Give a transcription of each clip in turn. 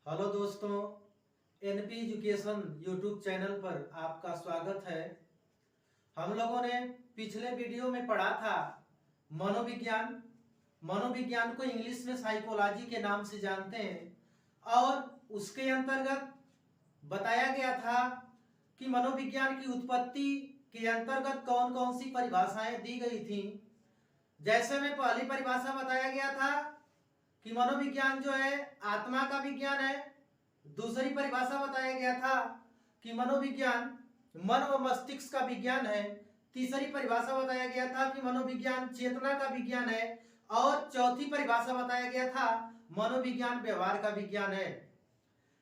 Hello दोस्तों, NP education YouTube channel पर आपका स्वागत है। हम लोगों ने पिछले वीडियो में पढ़ा था मनोविज्ञान। मनोविज्ञान को इंग्लिश में साइकोलॉजी के नाम से जानते हैं और उसके अंतर्गत बताया गया था कि मनोविज्ञान की उत्पत्ति के अंतर्गत कौन कौन सी परिभाषाएं दी गई थी। जैसे में पहली परिभाषा बताया गया था कि मनोविज्ञान जो है आत्मा का विज्ञान है। दूसरी परिभाषा बताया गया था कि मनोविज्ञान मन व मस्तिष्क का विज्ञान है। तीसरी परिभाषा बताया गया था कि मनोविज्ञान चेतना का विज्ञान है और चौथी परिभाषा बताया गया था मनोविज्ञान व्यवहार का विज्ञान है।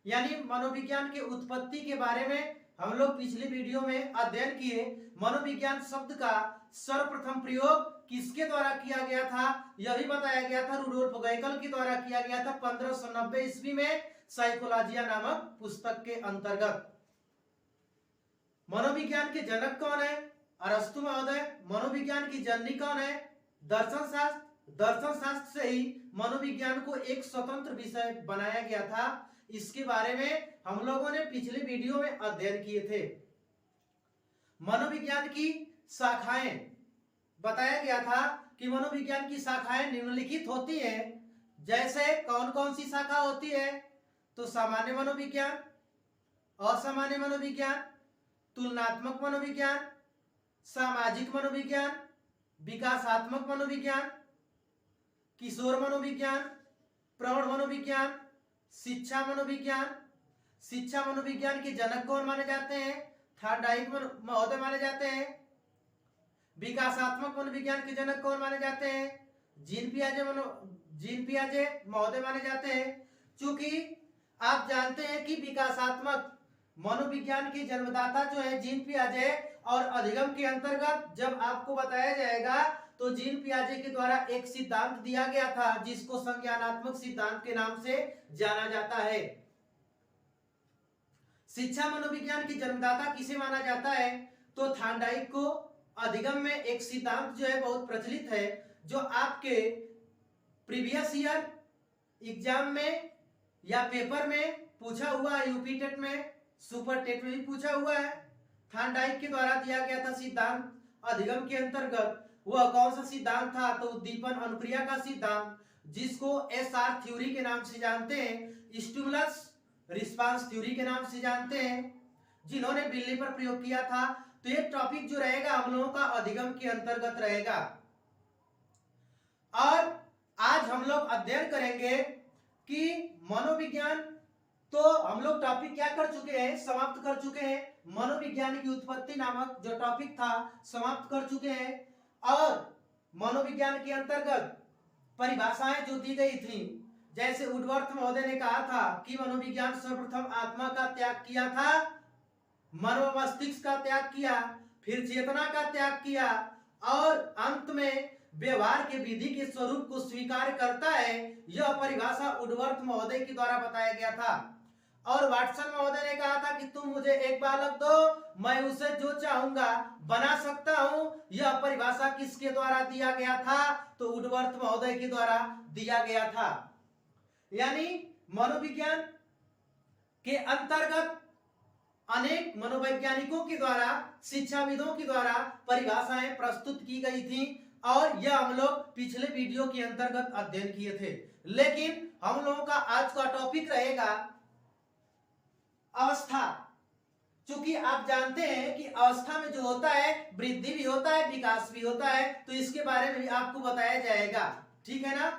यानी मनोविज्ञान के उत्पत्ति के बारे में हम लोग पिछले वीडियो में अध्ययन किए। मनोविज्ञान शब्द का सर्वप्रथम प्रयोग किसके द्वारा किया गया था यह भी बताया गया था। रुडोल्फ गैकल के द्वारा किया गया था 1590 ईस्वी में साइकोलॉजिया नामक पुस्तक के अंतर्गत। मनोविज्ञान के जनक कौन है? अरस्तु महोदय। मनोविज्ञान की जननी कौन है? दर्शन शास्त्र। दर्शन शास्त्र से ही मनोविज्ञान को एक स्वतंत्र विषय बनाया गया था। इसके बारे में हम लोगों ने पिछले वीडियो में अध्ययन किए थे। मनोविज्ञान की शाखाएं बताया गया था कि मनोविज्ञान की शाखाएं निम्नलिखित होती हैं। जैसे कौन कौन सी शाखा होती है? तो सामान्य मनोविज्ञान, असामान्य मनोविज्ञान, तुलनात्मक मनोविज्ञान, सामाजिक मनोविज्ञान, विकासात्मक मनोविज्ञान, किशोर मनोविज्ञान, प्रौढ़ मनोविज्ञान, शिक्षा मनोविज्ञान। शिक्षा मनोविज्ञान के जनक कौन माने जाते हैं? थॉर्नडाइक महोदय माने जाते हैं। विकासात्मक मनोविज्ञान के जनक कौन माने जाते हैं? जीन पियाजे महोदय माने जाते हैं। चूंकि आप जानते हैं कि विकासात्मक मनोविज्ञान के जन्मदाता जो है जीन पियाजे, और अधिगम के अंतर्गत जब आपको बताया जाएगा तो जीन पियाजे के द्वारा एक सिद्धांत दिया गया था जिसको संज्ञानात्मक सिद्धांत के नाम से जाना जाता है। शिक्षा मनोविज्ञान की जन्मदाता किसे माना जाता है? तो थॉर्नडाइक को। अधिगम में एक सिद्धांत जो है बहुत प्रचलित है, जो आपके प्रीवियस ईयर एग्जाम में या पेपर में पूछा हुआ है, यूपी टेट में, सुपर टेट में भी पूछा हुआ है। थॉर्नडाइक के द्वारा दिया गया था सिद्धांत अधिगम के अंतर्गत। वह कौन सा सिद्धांत था? तो उद्दीपन अनुक्रिया का सिद्धांत, जिसको एसआर थ्योरी के नाम से जानते हैं, स्टिमुलस रिस्पांस थ्योरी के नाम से जानते हैं, जिन्होंने बिल्ली पर प्रयोग किया था। तो ये टॉपिक जो रहेगा हम लोगों का अधिगम के अंतर्गत रहेगा। और आज हम लोग अध्ययन करेंगे कि मनोविज्ञान, तो हम लोग टॉपिक क्या कर चुके हैं? समाप्त कर चुके हैं। मनोविज्ञान की उत्पत्ति नामक जो टॉपिक था समाप्त कर चुके हैं। और मनोविज्ञान के अंतर्गत परिभाषाएं जो दी गई थी, जैसे वुडवर्थ महोदय ने कहा था कि मनोविज्ञान सर्वप्रथम आत्मा का त्याग किया था, मन व मस्तिष्क का त्याग किया, फिर चेतना का त्याग किया और अंत में व्यवहार के विधि के स्वरूप को स्वीकार करता है। यह परिभाषा वुडवर्थ महोदय के द्वारा बताया गया था। और वाटसन महोदय ने कहा था कि तुम मुझे एक बालक दो, मैं उसे जो चाहूंगा बना सकता हूं। यह परिभाषा किसके द्वारा दिया गया था? तो वुडवर्थ महोदय के द्वारा दिया गया था। यानी मनोविज्ञान के अंतर्गत अनेक मनोवैज्ञानिकों के द्वारा, शिक्षाविदों के द्वारा परिभाषाएं प्रस्तुत की गई थी और यह हम लोग पिछले वीडियो के अंतर्गत अध्ययन किए थे। लेकिन हम लोगों का आज का टॉपिक रहेगा अवस्था। क्योंकि आप जानते हैं कि अवस्था में जो होता है वृद्धि भी होता है, विकास भी होता है, तो इसके बारे में भी आपको बताया जाएगा। ठीक है ना?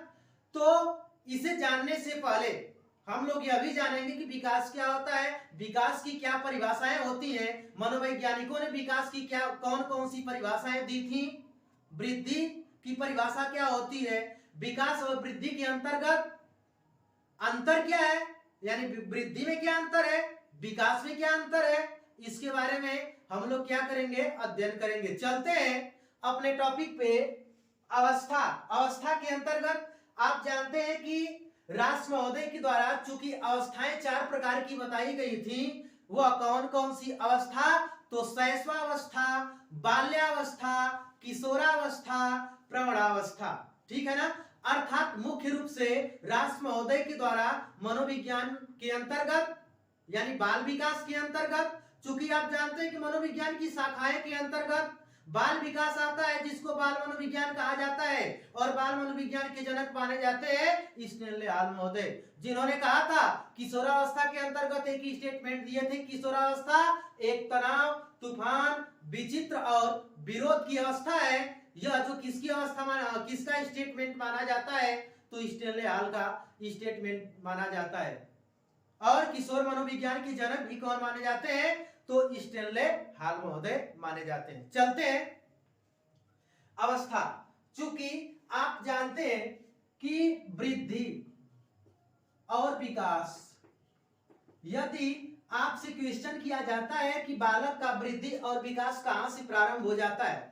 तो इसे जानने से पहले हम लोग यह भी जानेंगे कि विकास क्या होता है, विकास की क्या परिभाषाएं होती हैं। मनोवैज्ञानिकों ने विकास की क्या कौन कौन सी परिभाषाएं दी थी। वृद्धि की परिभाषा क्या होती है, विकास और वृद्धि के अंतर्गत अंतर क्या है, यानी वृद्धि में क्या अंतर है, विकास में क्या अंतर है, इसके बारे में हम लोग क्या करेंगे? अध्ययन करेंगे। चलते हैं अपने टॉपिक पे। अवस्था। अवस्था के अंतर्गत आप जानते हैं कि रास महोदय के द्वारा चूंकि अवस्थाएं 4 प्रकार की बताई गई थी, वह कौन कौन सी अवस्था? तो शैशवावस्था, बाल्यावस्था, किशोरावस्था, प्रौढ़ावस्था। ठीक है ना? अर्थात मुख्य रूप से राष्ट्र महोदय के द्वारा मनोविज्ञान के अंतर्गत यानी बाल विकास के अंतर्गत, चूंकि आप जानते हैं कि मनोविज्ञान की शाखाएं के अंतर्गत बाल विकास आता है, जिसको बाल मनोविज्ञान कहा जाता है, और बाल मनोविज्ञान के जनक माने जाते हैं स्टेनले हॉल महोदय, जिन्होंने कहा था किशोरावस्था के अंतर्गत एक स्टेटमेंट दिए थे। किशोरावस्था एक तनाव, तूफान, विचित्र और विरोध की अवस्था है। यह जो किसकी अवस्था किसका स्टेटमेंट माना जाता है, तो स्टेनले हॉल का स्टेटमेंट माना जाता है। और किशोर मनोविज्ञान के जनक भी कौन माने जाते हैं, तो स्टेनले हॉल महोदय माने जाते हैं। चलते हैं अवस्था। चूंकि आप जानते हैं कि वृद्धि और विकास, यदि आपसे क्वेश्चन किया जाता है कि बालक का वृद्धि और विकास कहां से प्रारंभ हो जाता है,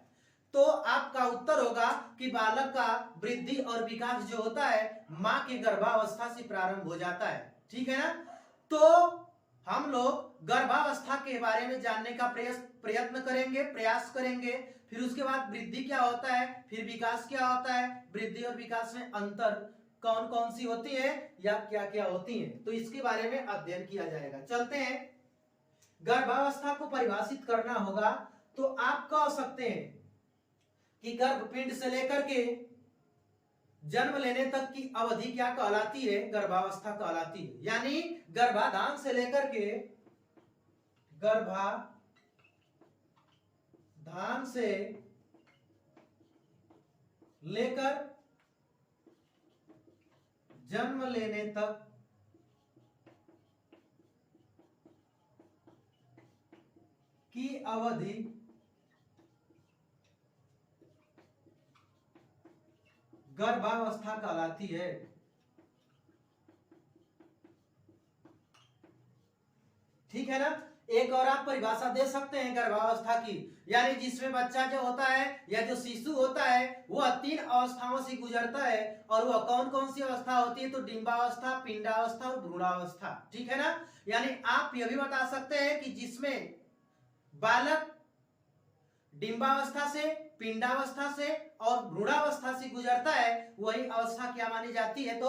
तो आपका उत्तर होगा कि बालक का वृद्धि और विकास जो होता है मां के गर्भावस्था से प्रारंभ हो जाता है। ठीक है ना। तो हम लोग गर्भावस्था के बारे में जानने का प्रयत्न करेंगे, प्रयास करेंगे। फिर उसके बाद वृद्धि क्या होता है, फिर विकास क्या होता है, वृद्धि और विकास में अंतर कौन कौन सी होती है या क्या क्या होती है, तो इसके बारे में अध्ययन किया जाएगा। चलते हैं। गर्भावस्था को परिभाषित करना होगा तो आप कह सकते हैं कि गर्भपिंड से लेकर के जन्म लेने तक की अवधि क्या कहलाती है, गर्भावस्था कहलाती है। यानी गर्भाधान से लेकर के जन्म लेने तक की अवधि गर्भावस्था कहलाती है। ठीक है ना। एक और आप परिभाषा दे सकते हैं गर्भावस्था की, यानी जिसमें बच्चा जो होता है या जो शिशु होता है वह 3 अवस्थाओं से गुजरता है। और वह कौन कौन सी अवस्था होती है, तो डिंबावस्था, पिंडावस्था और भ्रूणावस्था। ठीक है ना। यानी आप यह भी बता सकते हैं कि जिसमें बालक डिंबावस्था से, पिंडावस्था से और भ्रूणावस्था से गुजरता है, वही अवस्था क्या मानी जाती है, तो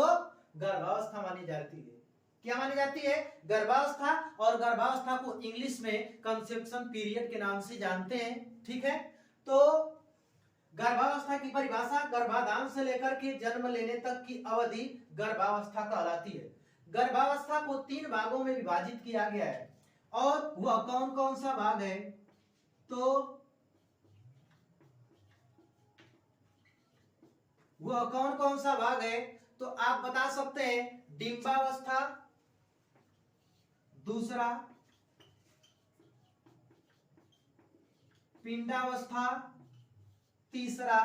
गर्भावस्था मानी जाती है। क्या मानी जाती है, गर्भावस्था। और गर्भावस्था को इंग्लिश में कंसेप्शन पीरियड के नाम से जानते हैं। ठीक है। तो गर्भावस्था की परिभाषा, गर्भाधान से लेकर के जन्म लेने तक की अवधि गर्भावस्था कहलाती है। गर्भावस्था को 3 भागों में विभाजित किया गया है। और वह कौन कौन सा भाग है, तो वह कौन कौन सा भाग है, तो आप बता सकते हैं डिंबावस्था दूसरा, पिंडावस्था तीसरा,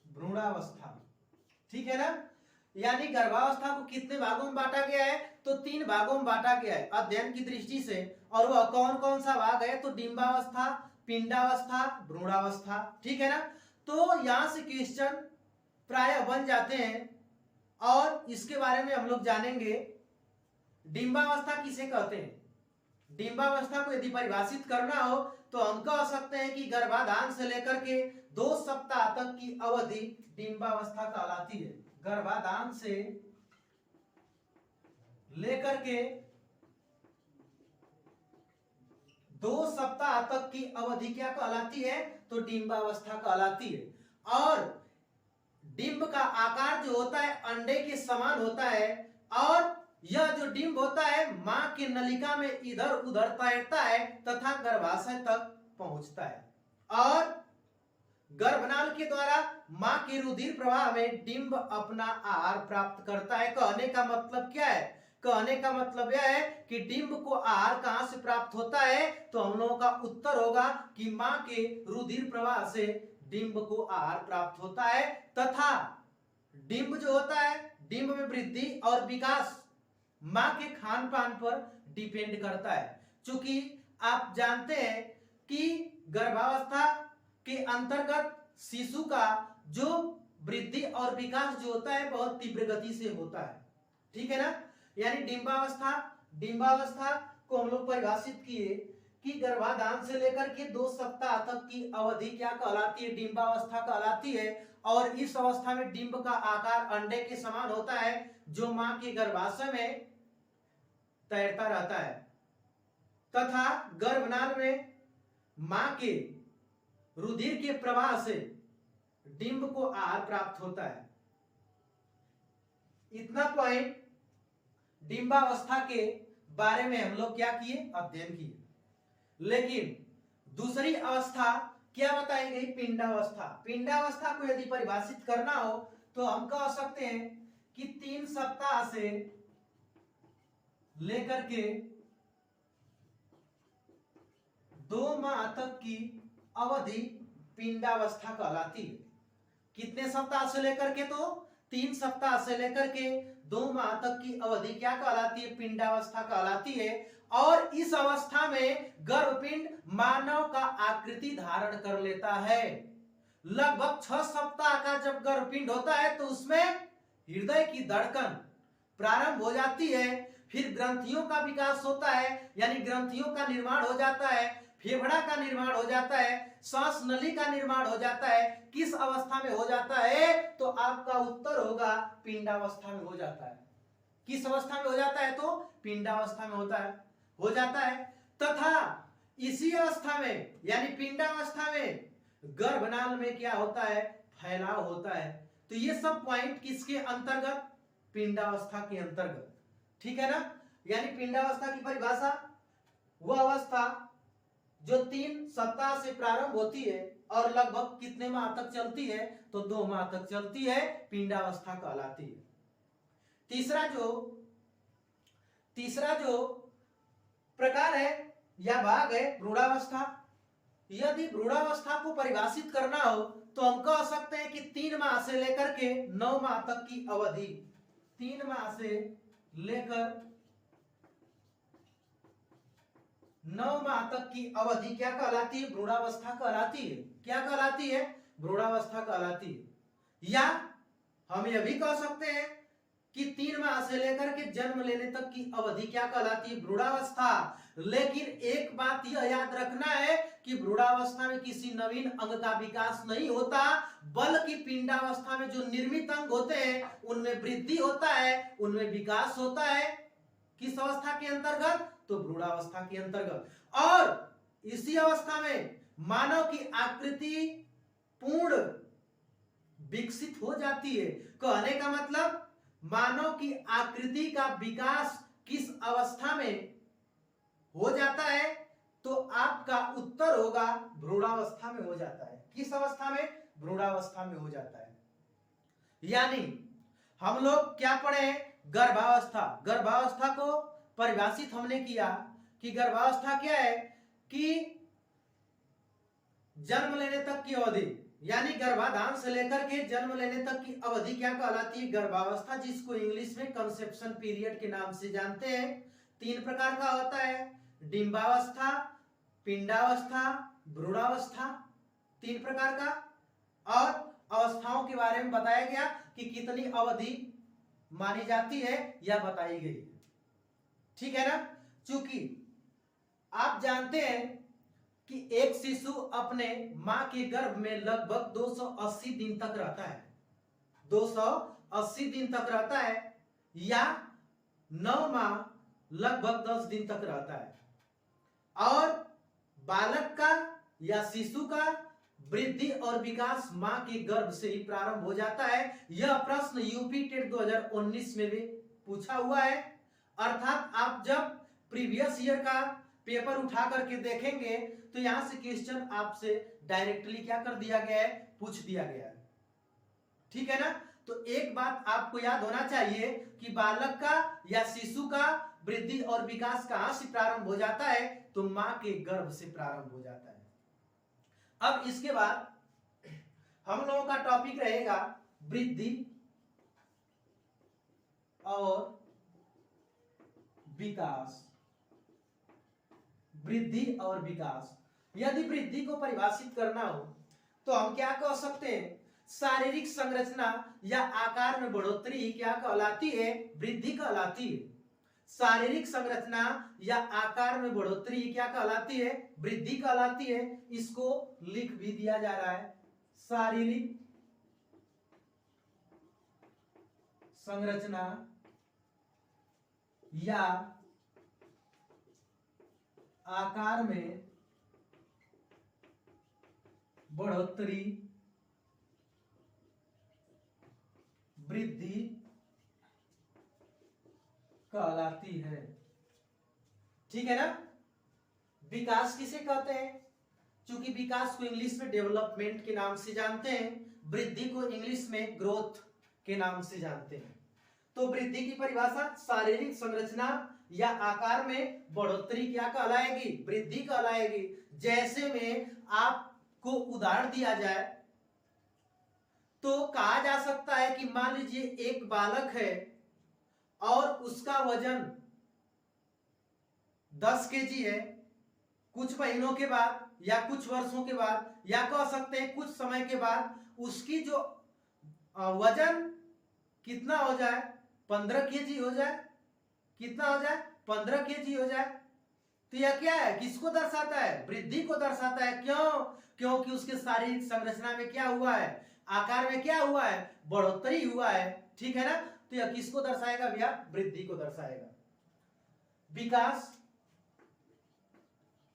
भ्रूणावस्था। ठीक है ना। यानी गर्भावस्था को कितने भागों में बांटा गया है, तो 3 भागों में बांटा गया है अध्ययन की दृष्टि से। और वह कौन कौन सा भाग है, तो डिंबावस्था, पिंडावस्था, भ्रूणावस्था। ठीक है ना। तो यहां से क्वेश्चन प्राय बन जाते हैं और इसके बारे में हम लोग जानेंगे। डिंबावस्था किसे कहते हैं, डिंबावस्था को यदि परिभाषित करना हो तो हम कह सकते हैं कि गर्भाधान से लेकर के 2 सप्ताह तक की अवधि डिंबावस्था कहलाती है। गर्भाधान से लेकर के 2 सप्ताह तक की अवधि क्या कहलाती है, तो डिंबावस्था कहलाती है। और डिंब का आकार जो होता है अंडे के समान होता है, और यह जो डिंब होता है मां की नलिका में इधर उधर तैरता है तथा गर्भाशय तक पहुंचता है। और गर्भनाल के द्वारा मां के रुधिर प्रवाह में डिंब अपना आहार प्राप्त करता है। कहने का मतलब क्या है, कहने का मतलब यह है कि डिंब को आहार कहां से प्राप्त होता है, तो हम लोगों का उत्तर होगा कि मां के रुधिर प्रवाह से डिंब को आहार प्राप्त होता है। तथा डिंब जो होता है, डिंब में वृद्धि और विकास मां के खान पान पर डिपेंड करता है। क्योंकि आप जानते हैं कि गर्भावस्था के अंतर्गत शिशु का जो वृद्धि और विकास जो होता है बहुत तीव्र गति से होता है। ठीक है ना। यानी डिंबावस्था को हम लोग परिभाषित किए कि गर्भाधान से लेकर के 2 सप्ताह तक की अवधि क्या कहलाती है, डिंबावस्था कहलाती है। और इस अवस्था में डिंब का आकार अंडे के समान होता है जो मां के गर्भाशय में तैरता रहता है तथा गर्भनाल में मां के रुधिर के प्रवाह से डिंब को आहार प्राप्त होता है। इतना पॉइंट डिंबावस्था के बारे में हम लोग क्या किए, अध्ययन किए। लेकिन दूसरी अवस्था क्या बताई गई, पिंडावस्था। पिंडावस्था को यदि परिभाषित करना हो तो हम कह सकते हैं कि 3 सप्ताह से लेकर के 2 माह तक की अवधि पिंडावस्था कहलाती है। कितने सप्ताह से लेकर के, तो 3 सप्ताह से लेकर के 2 माह तक की अवधि क्या कहलाती है, पिंडावस्था कहलाती है। और इस अवस्था में गर्भपिंड मानव का आकृति धारण कर लेता है। लगभग 6 सप्ताह का जब गर्भपिंड होता है तो उसमें हृदय की धड़कन प्रारंभ हो जाती है, फिर ग्रंथियों का विकास होता है, यानी ग्रंथियों का निर्माण हो जाता है, फेफड़ा का निर्माण हो जाता है, सांस नली का निर्माण हो जाता है। किस अवस्था में हो जाता है, तो आपका उत्तर होगा पिंडावस्था में हो जाता है। किस अवस्था में हो जाता है, तो पिंडावस्था में हो जाता है। तथा इसी अवस्था में यानी पिंडावस्था में गर्भनाल में क्या होता है, फैलाव होता है। तो ये सब पॉइंट किसके अंतर्गत, पिंडावस्था के अंतर्गत, ठीक है ना। यानी पिंडावस्था की परिभाषा वह अवस्था जो 3 सप्ताह से प्रारंभ होती है और लगभग कितने माह तक चलती है, तो 2 माह तक चलती है, पिंडावस्था कहलाती है। तीसरा जो प्रकार है या भाग है भ्रूणावस्था। यदि भ्रूणावस्था को परिभाषित करना हो तो हम कह सकते हैं कि 3 माह से लेकर के 9 माह तक की अवधि, 3 माह से लेकर 9 माह तक की अवधि क्या कहलाती है, भ्रूणावस्था कहलाती है। क्या कहलाती है, भ्रूणावस्था कहलाती है। या हम यह भी कह सकते हैं कि 3 माह से लेकर के जन्म लेने तक की अवधि क्या कहलाती है, भ्रूणावस्था। लेकिन एक बात यह याद रखना है कि भ्रूणावस्था में किसी नवीन अंग का विकास नहीं होता, बल्कि पिंडावस्था में जो निर्मित अंग होते हैं उनमें वृद्धि होता है, उनमें विकास होता है। किस अवस्था के अंतर्गत, तो भ्रूणावस्था के अंतर्गत। और इसी अवस्था में मानव की आकृति पूर्ण विकसित हो जाती है। कहने का मतलब मानव की आकृति का विकास किस अवस्था में हो जाता है, तो आपका उत्तर होगा भ्रूणावस्था में हो जाता है। किस अवस्था में, भ्रूणावस्था में हो जाता है। यानी हम लोग क्या पढ़े, गर्भावस्था। गर्भावस्था को परिभाषित हमने किया कि गर्भावस्था क्या है, कि जन्म लेने तक की अवधि, यानी गर्भाधान से लेकर के जन्म लेने तक की अवधि क्या कहलाती है, गर्भावस्था, जिसको इंग्लिश में कंसेप्शन पीरियड के नाम से जानते हैं। 3 प्रकार का होता है, डिंबावस्था, पिंडावस्था, भ्रूणावस्था, 3 प्रकार का। और अवस्थाओं के बारे में बताया गया कि कितनी अवधि मानी जाती है या बताई गई, ठीक है ना। चूंकि आप जानते हैं कि एक शिशु अपने मां के गर्भ में लगभग 280 दिन तक रहता है, 280 दिन तक रहता है, या 9 माह लगभग 10 दिन तक रहता है। और बालक का या शिशु का वृद्धि और विकास मां के गर्भ से ही प्रारंभ हो जाता है। यह प्रश्न यूपी टेट 2019 में भी पूछा हुआ है। अर्थात आप जब प्रीवियस ईयर का पेपर उठा करके देखेंगे तो यहां से क्वेश्चन आपसे डायरेक्टली क्या कर दिया गया है, पूछ दिया गया है, ठीक है ना। तो एक बात आपको याद होना चाहिए कि बालक का या शिशु का वृद्धि और विकास कहां से प्रारंभ हो जाता है, तो मां के गर्भ से प्रारंभ हो जाता है। अब इसके बाद हम लोगों का टॉपिक रहेगा वृद्धि और विकास। वृद्धि और विकास, यदि वृद्धि को परिभाषित करना हो तो हम क्या कह सकते हैं, शारीरिक संरचना या आकार में बढ़ोतरी क्या कहलाती है, वृद्धि कहलाती है। शारीरिक संरचना या आकार में बढ़ोतरी क्या कहलाती है? वृद्धि कहलाती है। इसको लिख भी दिया जा रहा है, शारीरिक संरचना या आकार में बढ़ोतरी वृद्धि कहलाती है। ठीक है ना? विकास किसे कहते हैं? क्योंकि विकास को इंग्लिश में डेवलपमेंट के नाम से जानते हैं, वृद्धि को इंग्लिश में ग्रोथ के नाम से जानते हैं। तो वृद्धि की परिभाषा शारीरिक संरचना या आकार में बढ़ोतरी क्या कहलाएगी? वृद्धि कहलाएगी। जैसे में आपको उदाहरण दिया जाए तो कहा जा सकता है कि मान लीजिए एक बालक है और उसका वजन 10 केजी है। कुछ महीनों के बाद या कुछ वर्षों के बाद या कह सकते हैं कुछ समय के बाद उसकी जो वजन कितना हो जाए? 15 केजी हो जाए। कितना हो जाए? 15 केजी हो जाए। तो यह क्या है? किसको दर्शाता है? वृद्धि को दर्शाता है। क्यों? क्योंकि उसके शारीरिक संरचना में क्या हुआ है? आकार में क्या हुआ है? बढ़ोतरी हुआ है। ठीक है ना? तो यह किसको दर्शाएगा भैया? वृद्धि को दर्शाएगा। विकास,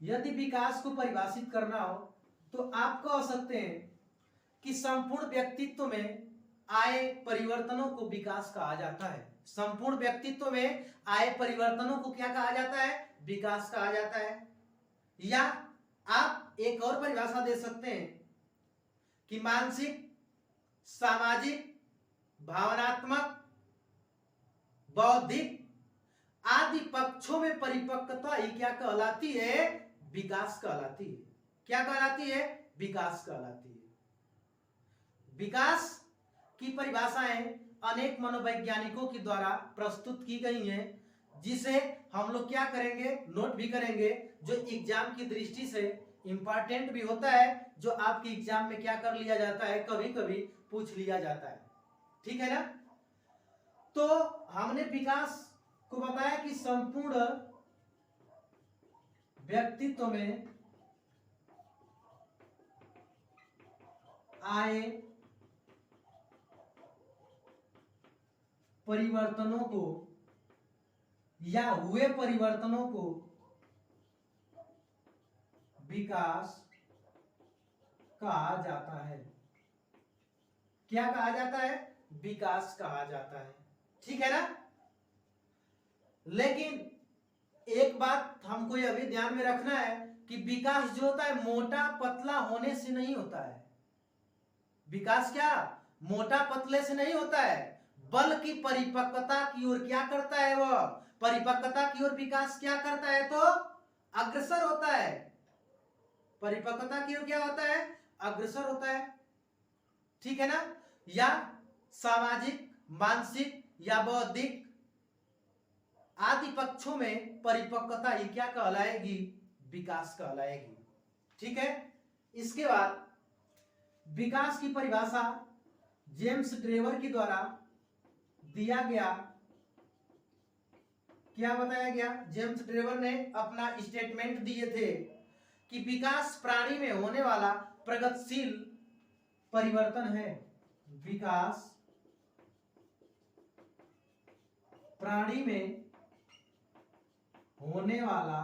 यदि विकास को परिभाषित करना हो तो आप कह सकते हैं कि संपूर्ण व्यक्तित्व में आए परिवर्तनों को विकास कहा जाता है। संपूर्ण व्यक्तित्व में आए परिवर्तनों को क्या कहा जाता है? विकास कहा जाता है। या आप एक और परिभाषा दे सकते हैं कि मानसिक, सामाजिक, भावनात्मक, बौद्धिक आदि पक्षों में परिपक्वता ही क्या कहलाती है? विकास कहलाती है। क्या कहलाती है? विकास कहलाती है। विकास की परिभाषाएं अनेक मनोवैज्ञानिकों के द्वारा प्रस्तुत की गई हैं, जिसे हम लोग क्या करेंगे? नोट भी करेंगे, जो एग्जाम की दृष्टि से इंपॉर्टेंट भी होता है, जो आपके एग्जाम में क्या कर लिया जाता है? कभी कभी पूछ लिया जाता है। ठीक है ना? तो हमने विकास को बताया कि संपूर्ण व्यक्तित्व में आए परिवर्तनों को या हुए परिवर्तनों को विकास कहा जाता है। क्या कहा जाता है? विकास कहा जाता है। ठीक है ना? लेकिन एक बात हमको यह भी ध्यान में रखना है कि विकास जो होता है मोटा पतला होने से नहीं होता है। विकास क्या मोटा पतले से नहीं होता है, बल्कि परिपक्वता की ओर क्या करता है? वह परिपक्वता की ओर विकास क्या करता है? तो अग्रसर होता है। परिपक्वता की ओर क्या होता है? अग्रसर होता है। ठीक है ना? या सामाजिक, मानसिक या बौद्धिक आदि पक्षों में परिपक्वता ही क्या कहलाएगी? विकास कहलाएगी। ठीक है? इसके बाद विकास की परिभाषा जेम्स ड्रेवर के द्वारा दिया गया। क्या बताया गया? जेम्स ड्रेवर ने अपना स्टेटमेंट दिए थे कि विकास प्राणी में होने वाला प्रगतिशील परिवर्तन है। विकास प्राणी में होने वाला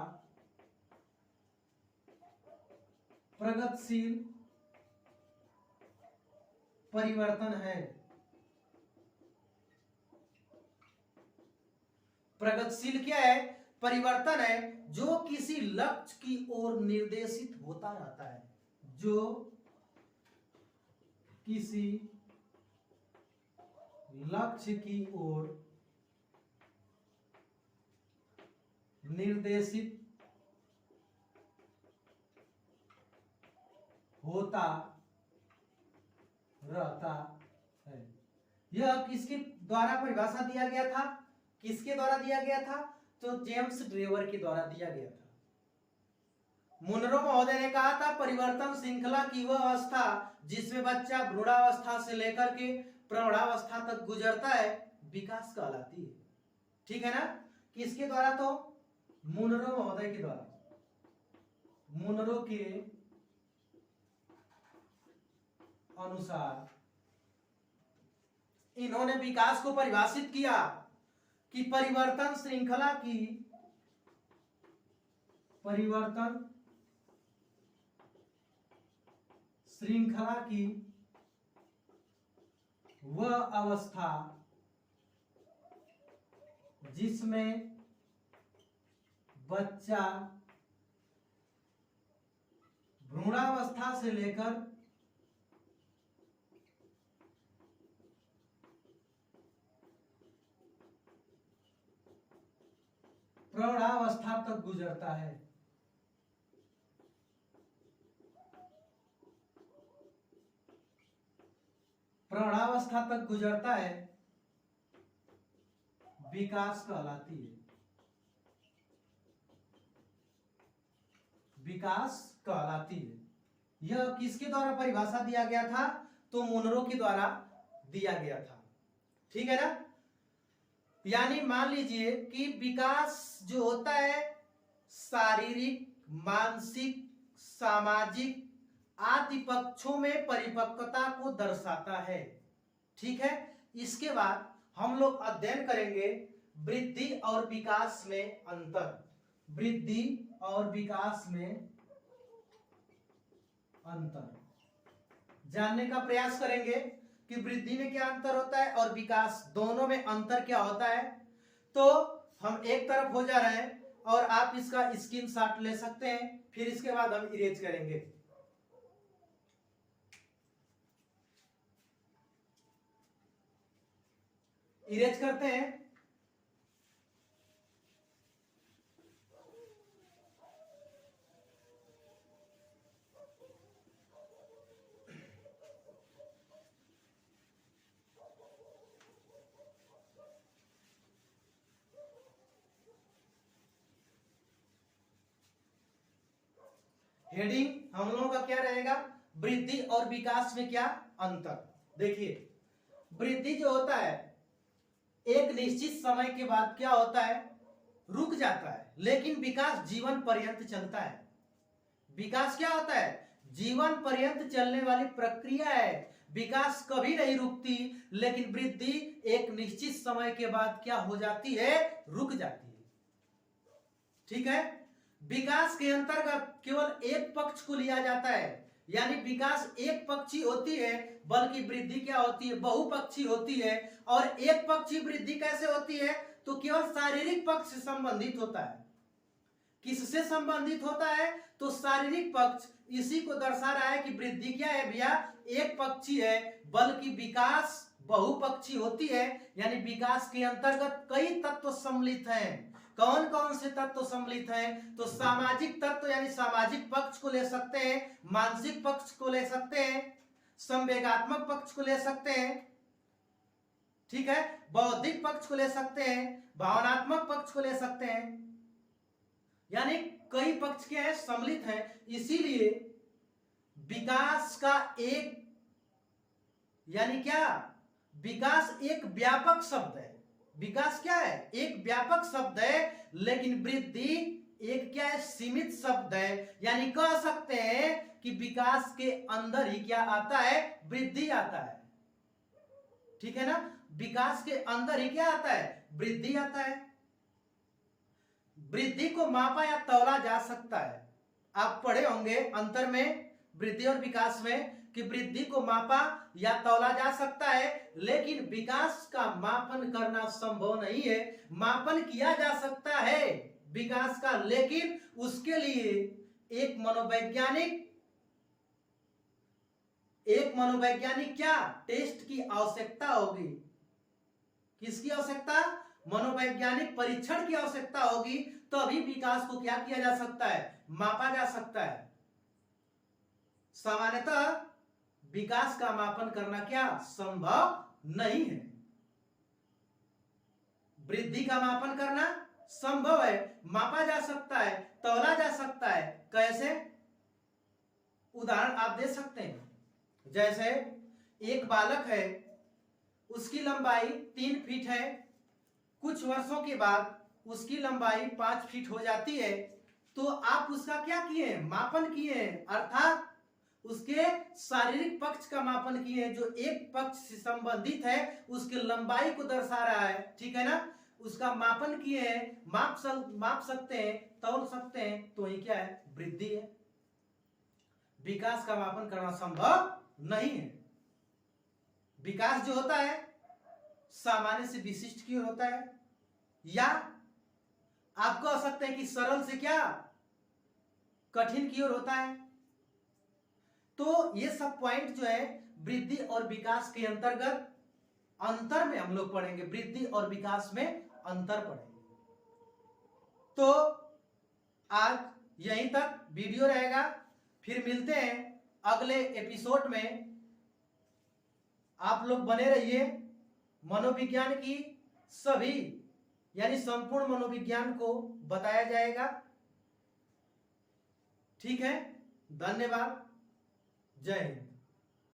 प्रगतिशील परिवर्तन है। प्रगतिशील क्या है? परिवर्तन है जो किसी लक्ष्य की ओर निर्देशित होता रहता है। जो किसी लक्ष्य की ओर निर्देशित होता रहता है। यह किसके द्वारा परिभाषा दिया गया था? किसके द्वारा दिया गया था? तो जेम्स ड्रेवर के द्वारा दिया गया था। मुनरो महोदय ने कहा था परिवर्तन श्रृंखला की वह अवस्था जिसमें बच्चा भ्रूणावस्था से लेकर के प्रौढ़ावस्था तक गुजरता है, विकास कहलाती है। ठीक है ना? किसके द्वारा? तो मुनरो महोदय के द्वारा, मुनरो के अनुसार इन्होंने विकास को परिभाषित किया कि परिवर्तन श्रृंखला की वह अवस्था जिसमें बच्चा भ्रूणावस्था से लेकर प्रौढ़ावस्था तक गुजरता है। प्रौढ़ावस्था तक गुजरता है, विकास कहलाती है। विकास कहलाती है। यह किसके द्वारा परिभाषा दिया गया था? तो मुनरो के द्वारा दिया गया था। ठीक है ना? यानी मान लीजिए कि विकास जो होता है शारीरिक, मानसिक, सामाजिक आदि पक्षों में परिपक्वता को दर्शाता है। ठीक है, इसके बाद हम लोग अध्ययन करेंगे वृद्धि और विकास में अंतर। वृद्धि और विकास में अंतर जानने का प्रयास करेंगे कि वृद्धि में क्या अंतर होता है और विकास, दोनों में अंतर क्या होता है। तो हम एक तरफ हो जा रहे हैं और आप इसका स्क्रीनशॉट ले सकते हैं, फिर इसके बाद हम इरेज करेंगे। इरेज करते हैं। हेडिंग हम लोगों का क्या रहेगा? वृद्धि और विकास में क्या अंतर। देखिए, वृद्धि जो होता है एक निश्चित समय के बाद क्या होता है? रुक जाता है, लेकिन विकास जीवन पर्यंत चलता है। विकास क्या होता है? जीवन पर्यंत चलने वाली प्रक्रिया है। विकास कभी नहीं रुकती, लेकिन वृद्धि एक निश्चित समय के बाद क्या हो जाती है? रुक जाती है। ठीक है, विकास के अंतर्गत केवल एक पक्ष को लिया जाता है, यानी विकास एक पक्षी होती है, बल्कि वृद्धि क्या होती है? बहुपक्षी होती है। और एक पक्षी वृद्धि कैसे होती है? तो केवल शारीरिक पक्ष से संबंधित होता है। किससे संबंधित होता है? तो शारीरिक पक्ष। इसी को दर्शा रहा है कि वृद्धि क्या है भैया? एक पक्षी है, बल्कि विकास बहुपक्षी होती है। यानी विकास के अंतर्गत कई तत्व सम्मिलित हैं। कौन कौन से तत्व सम्मिलित हैं? तो सामाजिक तत्व यानी सामाजिक पक्ष को ले सकते हैं, मानसिक पक्ष को ले सकते हैं, संवेगात्मक पक्ष को ले सकते हैं, ठीक है, बौद्धिक पक्ष को ले सकते हैं, भावनात्मक पक्ष को ले सकते हैं। यानी कई पक्ष के हैं, सम्मिलित हैं। इसीलिए विकास का एक, यानी क्या? विकास एक व्यापक शब्द है। विकास क्या है? एक व्यापक शब्द है, लेकिन वृद्धि एक क्या है? सीमित शब्द है। यानी कह सकते हैं कि विकास के अंदर ही क्या आता है? वृद्धि आता है। ठीक है ना? विकास के अंदर ही क्या आता है? वृद्धि आता है। वृद्धि को मापा या तौला जा सकता है। आप पढ़े होंगे अंतर में, वृद्धि और विकास में, कि वृद्धि को मापा या तौला जा सकता है, लेकिन विकास का मापन करना संभव नहीं है। मापन किया जा सकता है विकास का, लेकिन उसके लिए एक मनोवैज्ञानिक क्या? टेस्ट की आवश्यकता होगी। किसकी आवश्यकता? मनोवैज्ञानिक परीक्षण की आवश्यकता होगी, तभी विकास को क्या किया जा सकता है? मापा जा सकता है। सामान्यतः विकास का मापन करना क्या? संभव नहीं है। वृद्धि का मापन करना संभव है, मापा जा सकता है, तौला जा सकता है। कैसे? उदाहरण आप दे सकते हैं। जैसे एक बालक है, उसकी लंबाई 3 फीट है। कुछ वर्षों के बाद उसकी लंबाई 5 फीट हो जाती है, तो आप उसका क्या किए, मापन किए हैं, अर्थात उसके शारीरिक पक्ष का मापन किए हैं, जो एक पक्ष से संबंधित है उसकी लंबाई को दर्शा रहा है, ठीक है ना, उसका मापन किए हैं, माप सकते हैं, तौल सकते हैं, तो ये क्या है, वृद्धि है। विकास का मापन करना संभव नहीं है। विकास जो होता है सामान्य से विशिष्ट की ओर होता है, या आप कह सकते हैं कि सरल से क्या कठिन की ओर होता है। तो ये सब पॉइंट जो है वृद्धि और विकास के अंतर्गत अंतर में हम लोग पढ़ेंगे, वृद्धि और विकास में अंतर पढ़ेंगे। तो आज यहीं तक वीडियो रहेगा, फिर मिलते हैं अगले एपिसोड में। आप लोग बने रहिए। मनोविज्ञान की सभी यानी संपूर्ण मनोविज्ञान को बताया जाएगा। ठीक है, धन्यवाद, जय हिंद।